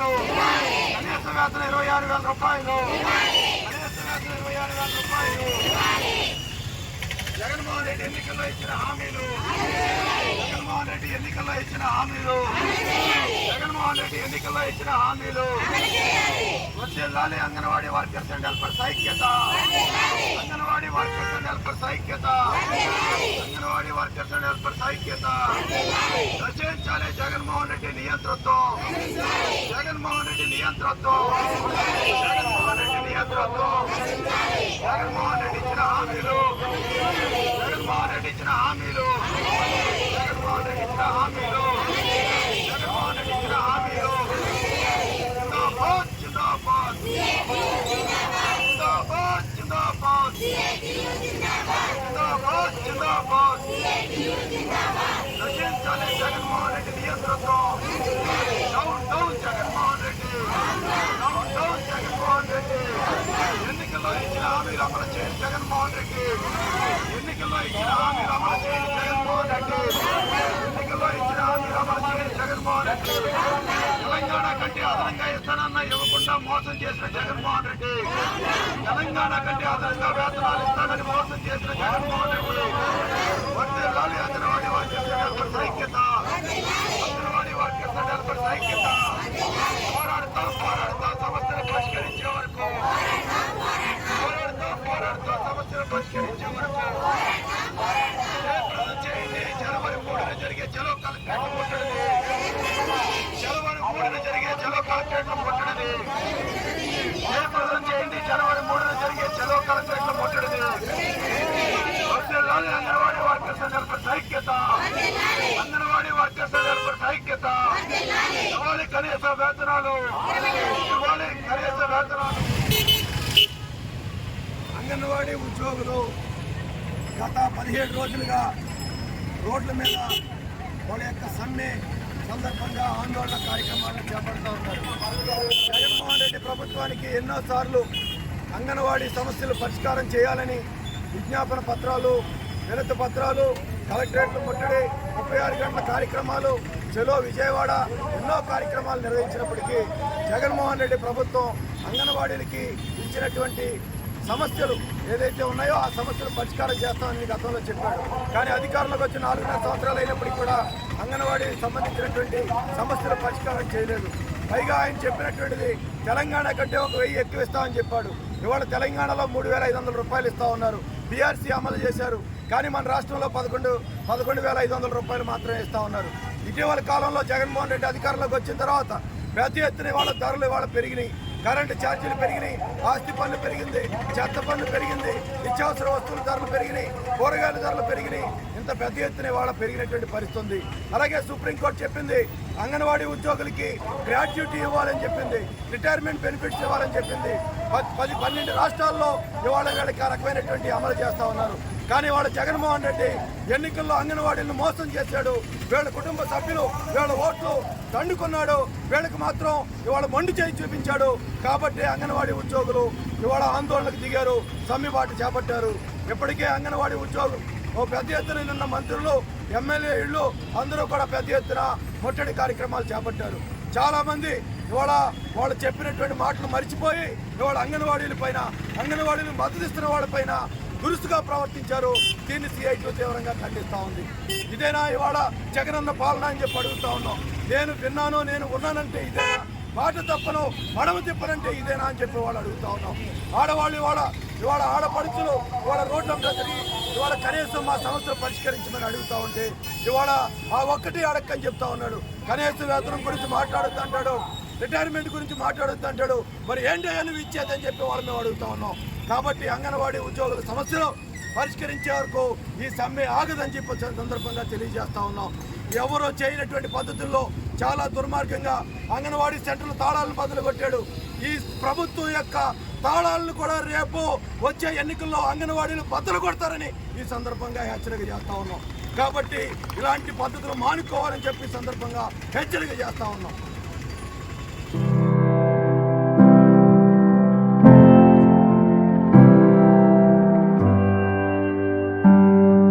రూపాయలు, కనీస వేతనం 26,000 రూపాయలు, కనీస వేతనం 26,000 రూపాయలు. జగన్మోహన్ రెడ్డి ఎన్నికల్లో ఇచ్చిన హామీలు, జగన్మోహన్ రెడ్డి ఎన్నికల్లో ఇచ్చిన హామీలు, జగన్మోహన్ రెడ్డి ఎన్నికల్లో ఇచ్చిన హామీలు. వర్ధిల్లాలి అంగన్వాడీ వర్కర్స్ అండ్ హెల్పర్స్ ఐక్యత, అంగన్వాడీ వర్కర్స్ అండ్ హెల్పర్స్ ఐక్యత, అంగన్వాడీ వర్కర్స్ అండ్ హెల్పర్స్ ఐక్యత. రచించాలి జగన్మోహన్ రెడ్డి నియంతృత్వం, జగన్మోహన్ రెడ్డి నియంతృత్వం, జగన్మోహన్ రెడ్డి నియంతృత్వం. జగన్మోహన్ రెడ్డి ఇచ్చిన హామీలు, జగన్మోహన్ రెడ్డి ఇచ్చిన హామీలు, జగన్మోహన్ రెడ్డి ఇచ్చిన హామీలు, జగన్మోహన్ రెడ్డి ఇచ్చిన హామీలు. జిందాబాద్ జిందాబాద్ జిందాబాద్ జిందాబాద్ జిందాబాద్ జిందాబాద్. రచించాలి జగన్మోహన్ రెడ్డి నియంతృత్వం. Down down Jaganmohan Reddy, down down Jaganmohan Reddy. ఎన్నికల్లో ఇచ్చిన హామీలు అమలు చేయండి జగన్మోహన్ రెడ్డి, ఎన్నికల్లో ఇచ్చిన హామీలు అమలు చేయండి జగన్మోహన్ రెడ్డి, ఎన్నికల్లో ఇచ్చిన హామీలు అమలు చేయండి జగన్మోహన్ రెడ్డి. తెలంగాణ కంటే అదనంగా ఇస్తానన్న ఇవ్వకుండా మోసం చేసిన జగన్మోహన్ రెడ్డి, తెలంగాణ కంటే అదనంగా వేతనాలు ఇస్తానని మోసం చేసిన జగన్మోహన్ రెడ్డి. వర్ధిల్లాలి అంగన్వాడీ వర్కర్స్ అండ్ హెల్పర్స్ ఐక్యత, అంగన్వాడీ వర్కర్స్ అండ్ హెల్పర్స్ ఐక్యత. పోరాడుతూ పోరాడుతూ సమస్యను పరిష్కరించే వరకు, పోరాడుతూ పోరాడుతూ సమస్యను పరిష్కరించే వరకు చేయండి. జనవరి 3న జరిగే చలో కలెక్టరేట్ ముట్టడిని, జనవరి 3న జరిగే చలో కలెక్టరేట్ ముట్టడిని జయప్రదం చేయండి. జనవరి 3న జరిగే చలో కలెక్టరేట్ ముట్టడిని. వర్ధిల్లాలి అంగన్వాడీ వర్కర్స్ అండ్ హెల్పర్స్ ఐక్యత, అంగన్వాడీ వర్కర్స్ అండ్ హెల్పర్స్ ఐక్యత. ఇవ్వాలి కనీస వేతనాలు, ఇవ్వాలి కనీస వేతనాలు. అంగన్వాడీ ఉద్యోగులు గత 17 రోజులుగా రోడ్ల మీద వాళ్ళ యొక్క సమ్మె సందర్భంగా ఆందోళన కార్యక్రమాలను చేపడుతూ ఉన్నారు. జగన్మోహన్ రెడ్డి ప్రభుత్వానికి ఎన్నోసార్లు అంగన్వాడీ సమస్యలు పరిష్కారం చేయాలని విజ్ఞాపన పత్రాలు, వినతి పత్రాలు, కలెక్టరేట్లు ముట్టడి, 36 గంటల కార్యక్రమాలు, చలో విజయవాడ ఎన్నో కార్యక్రమాలు నిర్వహించినప్పటికీ జగన్మోహన్ రెడ్డి ప్రభుత్వం అంగన్వాడీలకి ఇచ్చినటువంటి సమస్యలు ఏదైతే ఉన్నాయో ఆ సమస్యలు పరిష్కారం చేస్తామని గతంలో చెప్పాడు. కానీ అధికారంలోకి వచ్చి 4.5 సంవత్సరాలు అయినప్పటికీ కూడా అంగన్వాడీకి సంబంధించినటువంటి సమస్యలు పరిష్కారం చేయలేదు. పైగా ఆయన చెప్పినటువంటిది తెలంగాణ కంటే 1000 ఎక్కువ ఇస్తామని చెప్పాడు. ఇవాళ తెలంగాణలో 3,500 రూపాయలు ఇస్తా ఉన్నారు. బీఆర్సీ అమలు చేశారు, కానీ మన రాష్ట్రంలో 11,500 రూపాయలు మాత్రమే ఇస్తా ఉన్నారు. ఇటీవల కాలంలో జగన్మోహన్ రెడ్డి అధికారంలోకి వచ్చిన తర్వాత పెద్ద ఎత్తున వాళ్ళ ధరలు ఇవాళ పెరిగినాయి. కరెంటు ఛార్జీలు పెరిగినాయి, ఆస్తి పన్ను పెరిగింది, చెత్త పన్ను పెరిగింది, నిత్యావసర వస్తువుల ధరలు పెరిగినాయి, కూరగాయల ధరలు పెరిగినాయి. ఇంత పెద్ద ఎత్తున వాళ్ళ పెరిగినటువంటి పరిస్థితి ఉంది. అలాగే సుప్రీంకోర్టు చెప్పింది అంగన్వాడీ ఉద్యోగులకి గ్రాట్యుటీ ఇవ్వాలని చెప్పింది, రిటైర్మెంట్ బెనిఫిట్స్ ఇవ్వాలని చెప్పింది. 12 రాష్ట్రాల్లో ఇవాళ వీళ్ళకి ఆ రకమైనటువంటి అమలు చేస్తూ ఉన్నారు. కానీ వాళ్ళ జగన్మోహన్ రెడ్డి ఎన్నికల్లో అంగన్వాడీలను మోసం చేశాడు. వీళ్ళ కుటుంబ సభ్యులు వీళ్ళ ఓట్లు దండుకున్నాడు, వీళ్ళకి మాత్రం ఇవాళ మొండి చేయి చూపించాడు. కాబట్టి అంగన్వాడీ ఉద్యోగులు ఇవాళ ఆందోళనకు దిగారు, సమ్మెబాటు చేపట్టారు. ఇప్పటికే అంగన్వాడీ ఉద్యోగులు పెద్ద ఎత్తున నిన్న మంత్రులు, ఎమ్మెల్యే ఇళ్ళు అందరూ కూడా పెద్ద ఎత్తున ముట్టడి కార్యక్రమాలు చేపట్టారు. చాలా మంది ఇవాళ వాళ్ళు చెప్పినటువంటి మాటలు మర్చిపోయి ఇవాళ అంగన్వాడీల పైన, అంగన్వాడీలు మద్దతు ఇస్తున్న వాళ్ళపైన దురుసుగా ప్రవర్తించారు. దీన్ని సిఐటి తీవ్రంగా ఖండిస్తూ ఉంది. ఇదేనా ఇవాళ జగనన్న పాలన అని చెప్పి అడుగుతా ఉన్నాం. నేను విన్నాను, నేను ఉన్నానంటే ఇదేనా? మాట తప్పను, మడమ తిప్పనంటే ఇదేనా అని చెప్పి వాళ్ళు అడుగుతా ఉన్నాం. ఆడవాళ్ళు ఇవాళ ఆడపడుచులు ఇవాళ రోడ్లంతా తిరిగి ఇవాళ కనీసం మా సమస్యలు పరిష్కరించమని అడుగుతా ఉంటే ఇవాళ ఆ ఒక్కటి అడక్కని చెప్తా ఉన్నాడు. కనీస వేతనం గురించి మాట్లాడొద్దు అంటాడు, రిటైర్మెంట్ గురించి మాట్లాడొద్దు అంటాడు. మరి ఏంటో నువ్వు ఇచ్చేదని చెప్పి వాళ్ళు మేము అడుగుతా ఉన్నాం. కాబట్టి అంగన్వాడీ ఉద్యోగుల సమస్యలు పరిష్కరించే వరకు ఈ సమ్మె ఆగదని చెప్పి సందర్భంగా తెలియజేస్తా ఉన్నాం. ఎవరో చేయనటువంటి పద్ధతుల్లో చాలా దుర్మార్గంగా అంగన్వాడీ సెంటర్లు తాళాలను బదులు కొట్టాడు. ఈ ప్రభుత్వం యొక్క తాళాలను కూడా రేపు వచ్చే ఎన్నికల్లో అంగన్వాడీలు బద్దలు కొడతారని ఈ సందర్భంగా హెచ్చరిక చేస్తా ఉన్నాం. కాబట్టి ఇలాంటి పద్ధతులు మానుకోవాలని చెప్పి సందర్భంగా హెచ్చరిక చేస్తా ఉన్నాం.